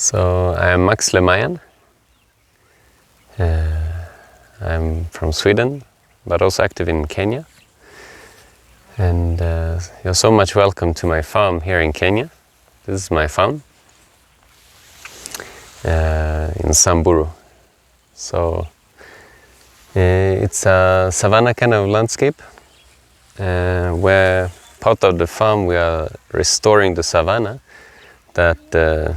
So I am Max Lemayan. I'm from Sweden, but also active in Kenya. And you're so much welcome to my farm here in Kenya. This is my farm in Samburu. So it's a savanna kind of landscape where part of the farm we are restoring the savanna that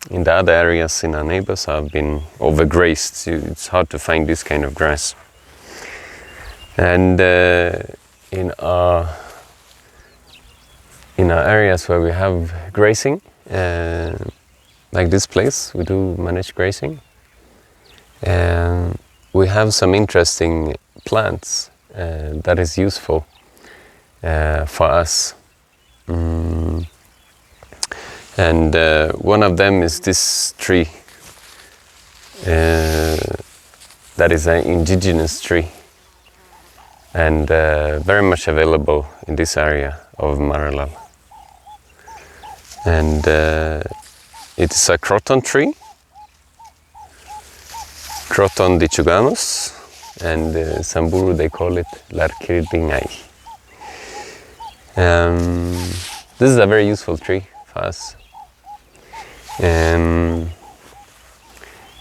in the other areas in our neighbors have been overgrazed. It's hard to find this kind of grass. And in our areas where we have grazing, like this place, we do manage grazing. And we have some interesting plants that is useful for us. And one of them is this tree. That is an indigenous tree. And very much available in this area of Maralal. And it is a Croton tree, Croton dichogamus, and Samburu they call it larkirding'ai. This is a very useful tree for us.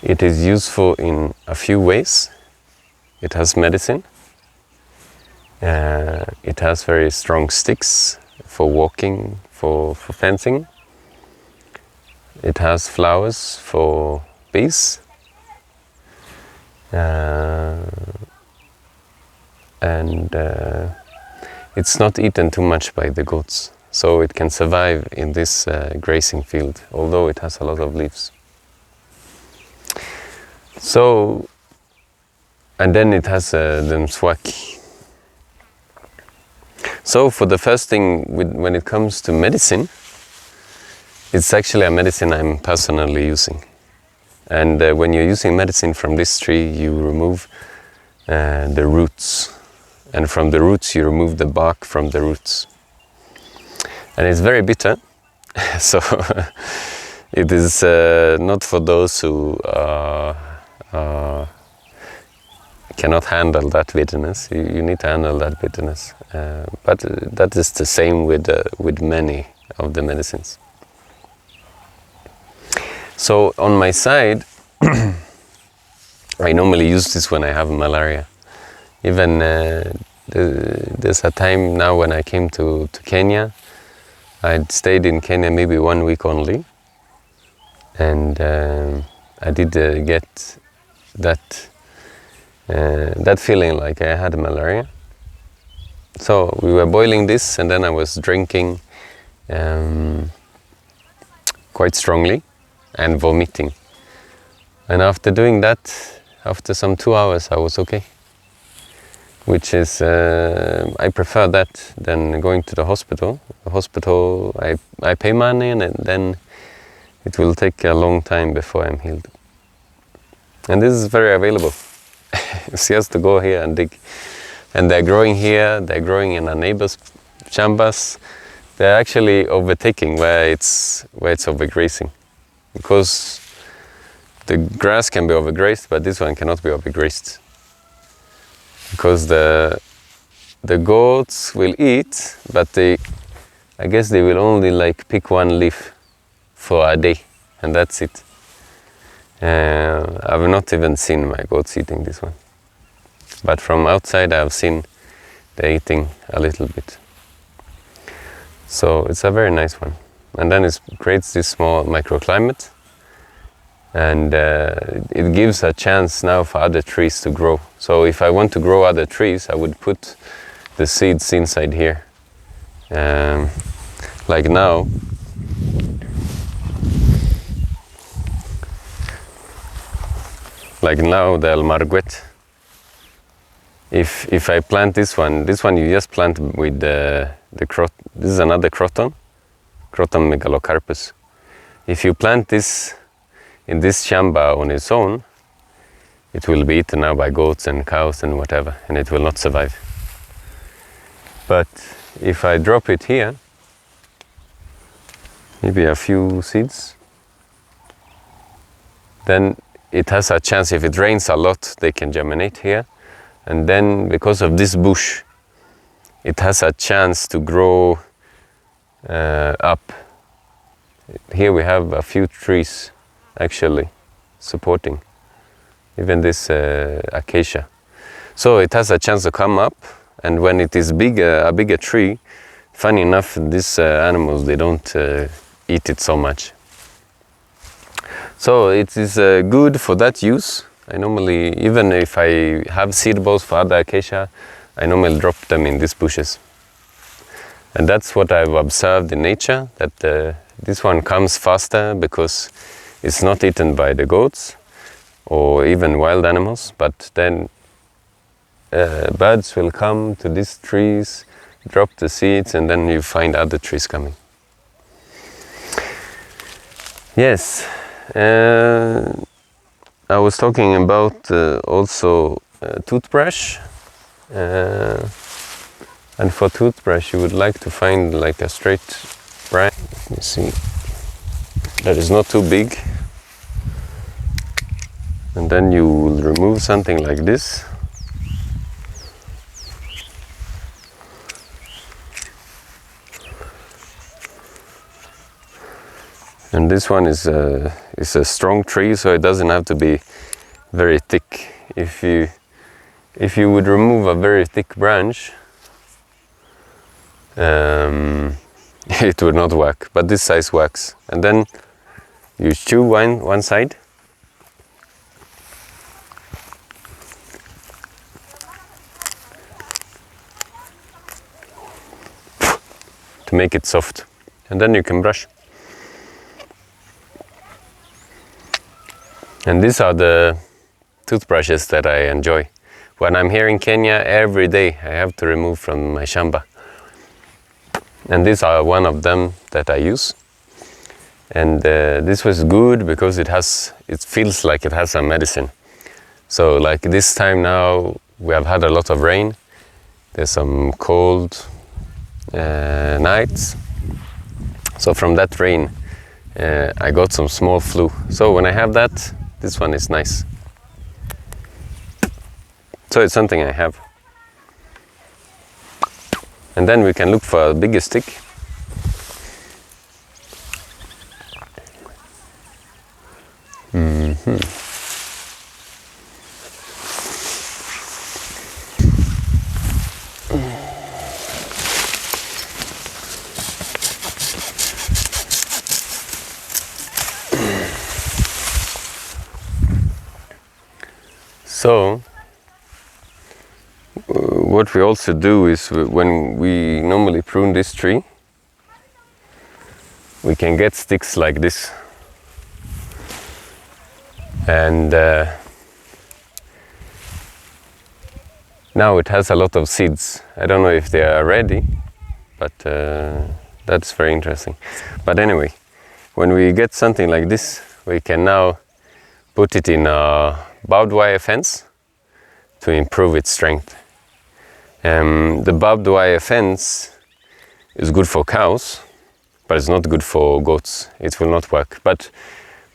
It is useful in a few ways. It has medicine. It has very strong sticks for walking, for fencing. It has flowers for bees. And it's not eaten too much by the goats. So it can survive in this grazing field, although it has a lot of leaves. So, and then it has the mswaki. So for the first thing, when it comes to medicine, it's actually a medicine I'm personally using. And when you're using medicine from this tree, you remove the roots. And from the roots, you remove the bark from the roots. And it's very bitter, so it is not for those who cannot handle that bitterness. You need to handle that bitterness. But that is the same with many of the medicines. So on my side, I normally use this when I have malaria. Even there's a time now when I came to Kenya. I'd stayed in Kenya maybe 1 week only, and I did get that feeling like I had malaria. So we were boiling this, and then I was drinking quite strongly and vomiting. And after doing that, after some 2 hours, I was okay. Which is, I prefer that than going to the hospital. The hospital, I pay money, and then it will take a long time before I'm healed. And this is very available. It's just to go here and dig. And they're growing here, they're growing in our neighbors' chambers. They're actually overtaking where it's overgrazing. Because the grass can be overgrazed, but this one cannot be overgrazed. Because the goats will eat, but I guess they will only like pick one leaf for a day, and that's it. I've not even seen my goats eating this one. But from outside I've seen they're eating a little bit. So it's a very nice one. And then it creates this small microclimate. And it gives a chance now for other trees to grow. So if I want to grow other trees, I would put the seeds inside here. Like now. Like now, the marguet. If I plant this one you just plant with the Croton. This is another Croton, Croton megalocarpus. If you plant this in this chamber on its own, it will be eaten now by goats and cows and whatever, and it will not survive. But if I drop it here, maybe a few seeds, then it has a chance, if it rains a lot, they can germinate here. And then because of this bush, it has a chance to grow up. Here we have a few trees actually supporting, even this acacia. So it has a chance to come up, and when it is bigger, a bigger tree, funny enough, these animals, they don't eat it so much. So it is good for that use. I normally, even if I have seed balls for other acacia, I normally drop them in these bushes. And that's what I've observed in nature, that this one comes faster because it's not eaten by the goats or even wild animals, but then birds will come to these trees, drop the seeds, and then you find other trees coming. Yes, I was talking about also toothbrush, and for toothbrush you would like to find like a straight branch. Let me see, that is not too big, and then you will remove something like this. And this one is a strong tree, so it doesn't have to be very thick. If you would remove a very thick branch, it would not work. But this size works. And then you chew one side. To make it soft, and then you can brush. And these are the toothbrushes that I enjoy. When I'm here in Kenya, every day I have to remove from my shamba. And these are one of them that I use. And this was good because it feels like it has some medicine. So like this time now, we have had a lot of rain. There's some cold nights. So from that rain, I got some small flu. So when I have that, this one is nice. So it's something I have. And then we can look for a bigger stick. So what we also do is, when we normally prune this tree, we can get sticks like this. And now it has a lot of seeds. I don't know if they are ready, but that's very interesting. But anyway, when we get something like this, we can now put it in a barbed wire fence to improve its strength. The barbed wire fence is good for cows, but it's not good for goats. It will not work. But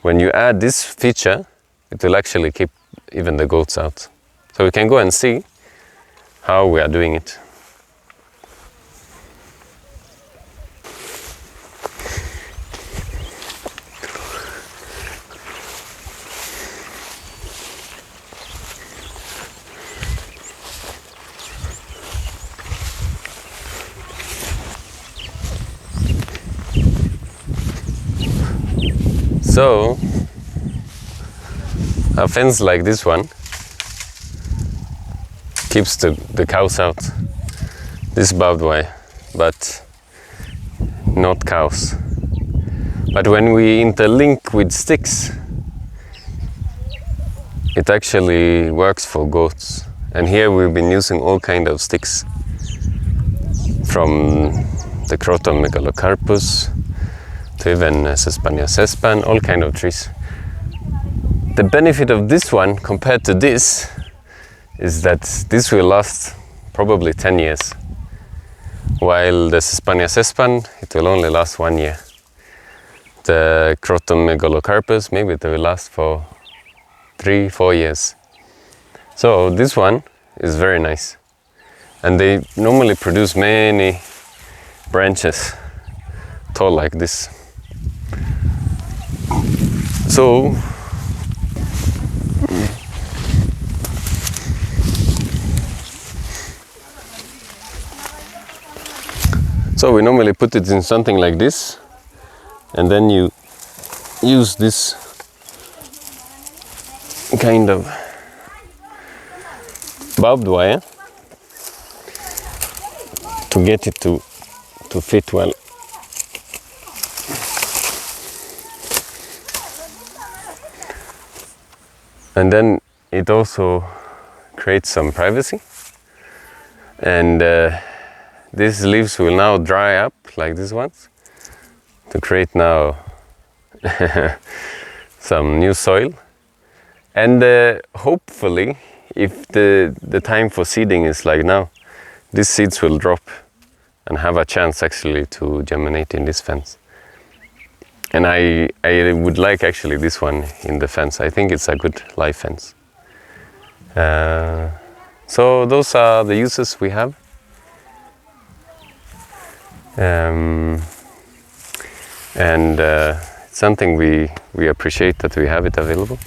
when you add this feature, it will actually keep even the goats out. So we can go and see how we are doing it. So a fence like this one keeps the cows out. This barbed wire, but not cows. But when we interlink with sticks, it actually works for goats. And here we've been using all kind of sticks, from the Croton to even sespan, all kind of trees. The benefit of this one compared to this is that this will last probably 10 years, while the sespan, it will only last 1 year. The Croton maybe it will last for 3-4 years. So this one is very nice, and they normally produce many branches tall like this. So we normally put it in something like this, and then you use this kind of barbed wire to get it to fit well. And then it also creates some privacy, and these leaves will now dry up like these ones to create now some new soil. And hopefully, if the time for seeding is like now, these seeds will drop and have a chance actually to germinate in this fence. And I would like actually this one in the fence. I think it's a good live fence. So those are the uses we have. It's something we appreciate that we have it available.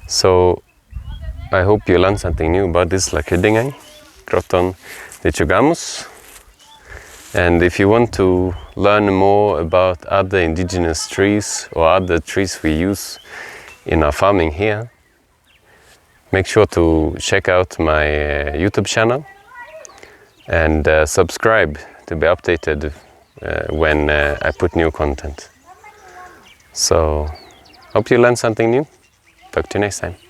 So I hope you learned something new about this larkirding'ai, Croton dichogamus. And if you want to learn more about other indigenous trees or other trees we use in our farming here, make sure to check out my YouTube channel and subscribe to be updated when I put new content. So, hope you learned something new. Talk to you next time.